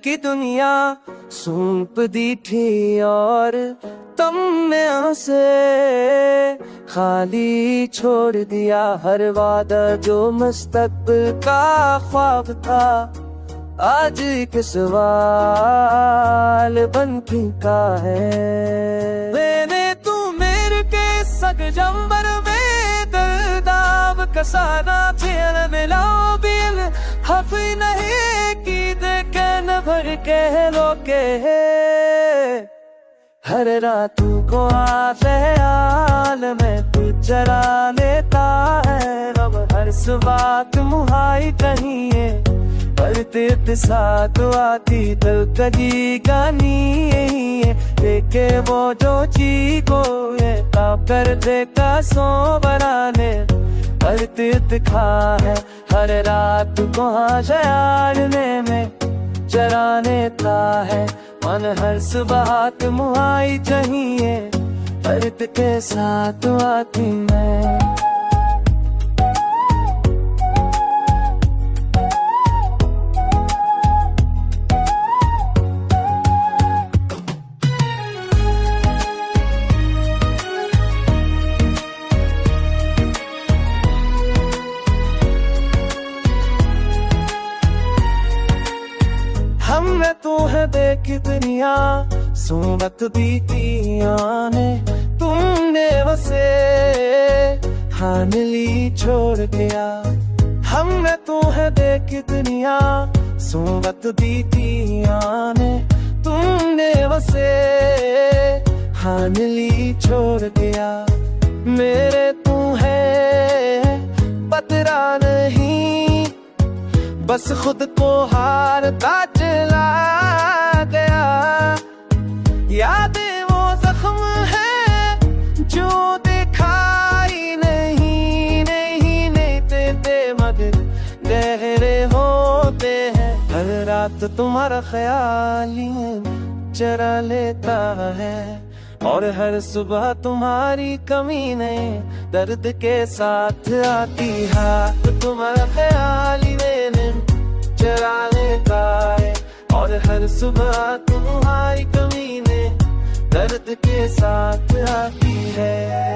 की दुनिया सौंप दी थी और तुमने उसे खाली छोड़ दिया। हर वादा जो मुस्तकबिल का ख्वाब था आज एक सवाल बन फीका है। मैंने तू मेरे के सग जंबर में दर्दाब कसाना चेहरा मिला बिल हफ नहीं की देखे न भर के लोके। हर रात को ख्याल में तू चरा लेता है। अब हर सुबह मुहाई कहीं है पर तेरे साथ आती दिल कजी गानी यही है। देखे वो जो ची को ये कर देखा सो बनाने पर तीर्थ खा है। हर रात को ख्यालने में चराने था है मन। हर सुबह मुहाई चाहिए पर के साथ आती मैं। हमने तू है देखी दुनिया सूरत बीतिया ने तुमने वसे हान ली छोड़ दिया। हमने तू है देखी दुनिया सूरत बीतिया ने तुमने वसे हान ली छोड़ दिया। मेरे तू है पतरा नहीं बस खुद को हारता चला गया। यादें वो जख्म है जो दिखाई नहीं देते मगर गहरे होते हैं। हर रात तुम्हारा ख्याल चरा लेता है और हर सुबह तुम्हारी कमी नहीं दर्द के साथ आती है। तुम्हारा ख्याल चरा लेता है और हर सुबह तुम्हारी कमी ने दर्द के साथ आती है।